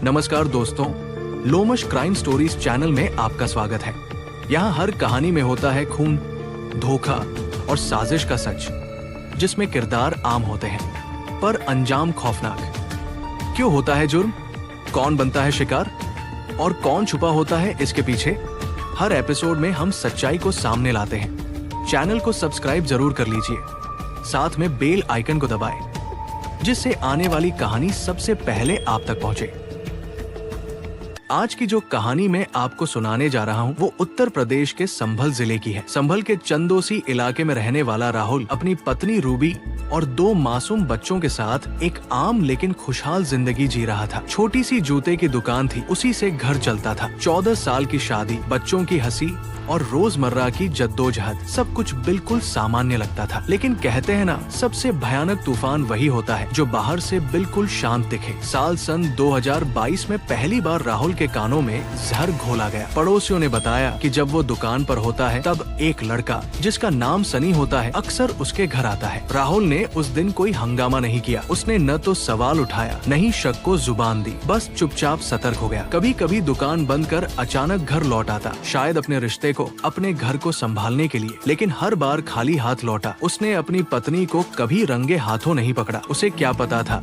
नमस्कार दोस्तों, Lomash crime stories channel में आपका स्वागत है। यहाँ हर कहानी में होता है खून, धोखा और साजिश का सच, जिसमें किरदार आम होते हैं पर अंजाम खौफनाक। क्यों होता है जुर्म, कौन बनता है शिकार और कौन छुपा होता है इसके पीछे? हर एपिसोड में हम सच्चाई को सामने लाते हैं। चैनल को सब्सक्राइब जरूर कर लीजिए, साथ में बेल आइकन को दबाएं, जिससे आने वाली कहानी सबसे पहले आप तक पहुंचे। आज की जो कहानी मैं आपको सुनाने जा रहा हूँ वो उत्तर प्रदेश के संभल जिले की है। संभल के चंदोसी इलाके में रहने वाला राहुल अपनी पत्नी रूबी और 2 मासूम बच्चों के साथ एक आम लेकिन खुशहाल जिंदगी जी रहा था। छोटी सी जूते की दुकान थी, उसी से घर चलता था। 14 साल की शादी, बच्चों की हंसी और रोजमर्रा की जद्दोजहद, सब कुछ बिल्कुल सामान्य लगता था। लेकिन कहते हैं ना, सबसे भयानक तूफान वही होता है जो बाहर से बिल्कुल शांत दिखे। साल सन 2022 में पहली बार राहुल के कानों में जहर घोला गया। पड़ोसियों ने बताया कि जब वो दुकान पर होता है तब एक लड़का जिसका नाम सनी होता है अक्सर उसके घर आता है। राहुल ने उस दिन कोई हंगामा नहीं किया। उसने न तो सवाल उठाया, न ही शक को जुबान दी, बस चुपचाप सतर्क हो गया। कभी कभी दुकान बंद कर अचानक घर लौट आता, शायद अपने रिश्ते को, अपने घर को संभालने के लिए, लेकिन हर बार खाली हाथ लौटा। उसने अपनी पत्नी को कभी रंगे हाथों नहीं पकड़ा। उसे क्या पता था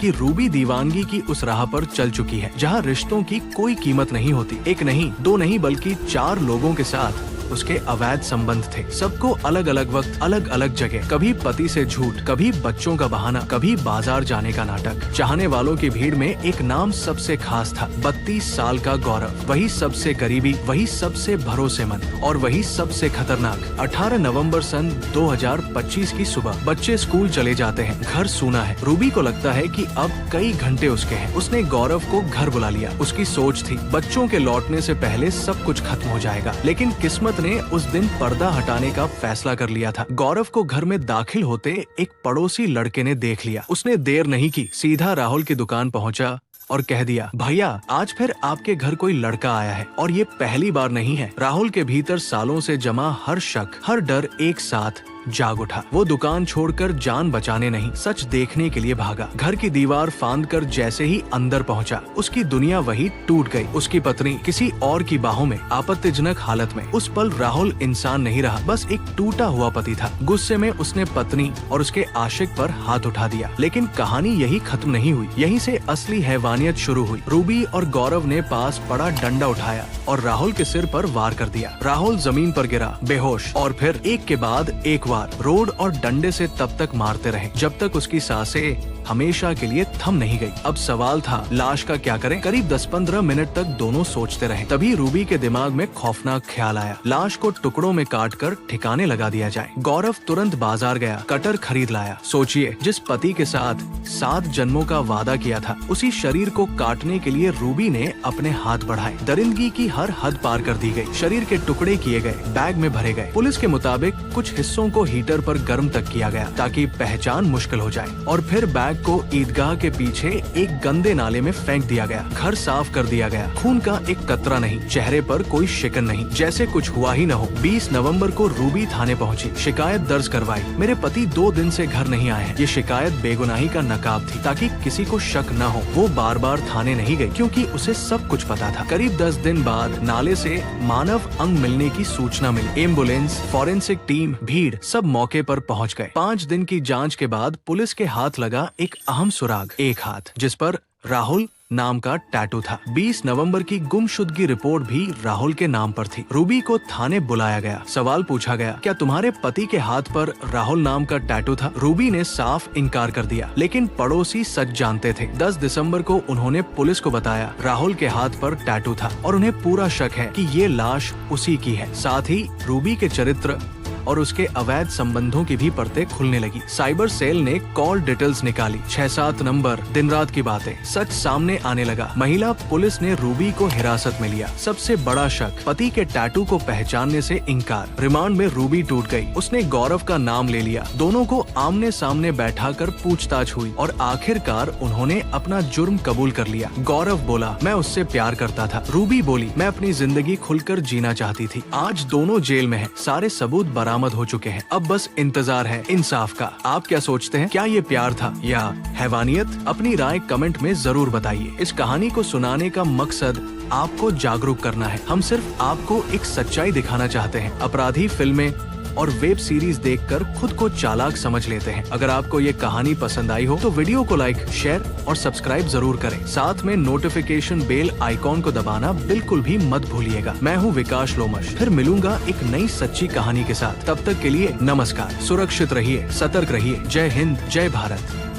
कि रूबी दीवानगी की उस राह पर चल चुकी है जहां रिश्तों की कोई कीमत नहीं होती। एक नहीं, 2 नहीं बल्कि 4 लोगों के साथ उसके अवैध संबंध थे, सबको अलग अलग वक्त, अलग अलग जगह। कभी पति से झूठ, कभी बच्चों का बहाना, कभी बाजार जाने का नाटक। चाहने वालों की भीड़ में एक नाम सबसे खास था, 32 साल का गौरव। वही सबसे करीबी, वही सबसे भरोसेमंद और वही सबसे खतरनाक। 18 नवंबर सन 2025 की सुबह बच्चे स्कूल चले जाते हैं, घर सूना है। रूबी को लगता है कि अब कई घंटे उसके हैं। उसने गौरव को घर बुला लिया। उसकी सोच थी बच्चों के लौटने से पहले सब कुछ खत्म हो जाएगा, लेकिन किस्मत ने उस दिन पर्दा हटाने का फैसला कर लिया था। गौरव को घर में दाखिल होते एक पड़ोसी लड़के ने देख लिया। उसने देर नहीं की, सीधा राहुल की दुकान पहुंचा और कह दिया, भैया आज फिर आपके घर कोई लड़का आया है और ये पहली बार नहीं है। राहुल के भीतर सालों से जमा हर शक, हर डर एक साथ जाग उठा। वो दुकान छोड़कर जान बचाने नहीं, सच देखने के लिए भागा। घर की दीवार फांद कर जैसे ही अंदर पहुंचा, उसकी दुनिया वही टूट गई। उसकी पत्नी किसी और की बाहों में, आपत्तिजनक हालत में। उस पल राहुल इंसान नहीं रहा, बस एक टूटा हुआ पति था। गुस्से में उसने पत्नी और उसके आशिक पर हाथ उठा दिया। लेकिन कहानी यही खत्म नहीं हुई, यहीं से असली हैवानियत शुरू हुई। रूबी और गौरव ने पास पड़ा डंडा उठाया और राहुल के सिर पर वार कर दिया। राहुल जमीन पर गिरा बेहोश और फिर एक के बाद एक रोड और डंडे से तब तक मारते रहे जब तक उसकी सांसें हमेशा के लिए थम नहीं गई। अब सवाल था, लाश का क्या करें? करीब 10-15 मिनट तक दोनों सोचते रहे। तभी रूबी के दिमाग में खौफनाक ख्याल आया, लाश को टुकड़ों में काट कर ठिकाने लगा दिया जाए। गौरव तुरंत बाजार गया, कटर खरीद लाया। सोचिए, जिस पति के साथ 7 जन्मों का वादा किया था, उसी शरीर को काटने के लिए रूबी ने अपने हाथ बढ़ाए। दरिंदगी की हर हद पार कर दी गई। शरीर के टुकड़े किए गए, बैग में भरे गए। पुलिस के मुताबिक कुछ हिस्सों को हीटर पर गर्म तक किया गया ताकि पहचान मुश्किल हो जाए, और फिर बैग को ईदगाह के पीछे एक गंदे नाले में फेंक दिया गया। घर साफ कर दिया गया। खून का एक कतरा नहीं, चेहरे पर कोई शिकन नहीं, जैसे कुछ हुआ ही न हो। 20 नवंबर को रूबी थाने पहुंची, शिकायत दर्ज करवाई। मेरे पति 2 दिन से घर नहीं आए हैं। ये शिकायत बेगुनाही का नकाब थी ताकि किसी को शक न हो। वो बार बार थाने नहीं गई क्योंकि उसे सब कुछ पता था। करीब 10 दिन बाद नाले से मानव अंग मिलने की सूचना मिली। एम्बुलेंस, फॉरेंसिक टीम, भीड़, सब मौके पर पहुंच गए। 5 दिन की जांच के बाद पुलिस के हाथ लगा एक अहम सुराग, एक हाथ जिस पर राहुल नाम का टैटू था। 20 नवंबर की गुमशुदगी रिपोर्ट भी राहुल के नाम पर थी। रूबी को थाने बुलाया गया। सवाल पूछा गया, क्या तुम्हारे पति के हाथ पर राहुल नाम का टैटू था? रूबी ने साफ इनकार कर दिया, लेकिन पड़ोसी सच जानते थे। 10 दिसंबर को उन्होंने पुलिस को बताया राहुल के हाथ पर टैटू था और उन्हें पूरा शक है कि ये लाश उसी की है। साथ ही रूबी के चरित्र और उसके अवैध संबंधों की भी परतें खुलने लगी। साइबर सेल ने कॉल डिटेल्स निकाली, 6-7 नंबर, दिन रात की बातें, सच सामने आने लगा। महिला पुलिस ने रूबी को हिरासत में लिया। सबसे बड़ा शक, पति के टैटू को पहचानने से इनकार। रिमांड में रूबी टूट गई। उसने गौरव का नाम ले लिया। दोनों को आमने सामने बैठाकर पूछताछ हुई और आखिरकार उन्होंने अपना जुर्म कबूल कर लिया। गौरव बोला, मैं उससे प्यार करता था। रूबी बोली, मैं अपनी जिंदगी खुलकर जीना चाहती थी। आज दोनों जेल में हैं। सारे सबूत बराबर बरामद हो चुके हैं। अब बस इंतजार है इंसाफ का। आप क्या सोचते हैं, क्या ये प्यार था या हैवानियत? अपनी राय कमेंट में जरूर बताइए। इस कहानी को सुनाने का मकसद आपको जागरूक करना है। हम सिर्फ आपको एक सच्चाई दिखाना चाहते हैं। अपराधी फिल्में और वेब सीरीज देखकर खुद को चालाक समझ लेते हैं। अगर आपको ये कहानी पसंद आई हो तो वीडियो को लाइक, शेयर और सब्सक्राइब जरूर करें। साथ में नोटिफिकेशन बेल आइकॉन को दबाना बिल्कुल भी मत भूलिएगा। मैं हूँ विकास लोमश, फिर मिलूंगा एक नई सच्ची कहानी के साथ। तब तक के लिए नमस्कार। सुरक्षित रहिए, सतर्क रहिए। जय हिंद, जय भारत।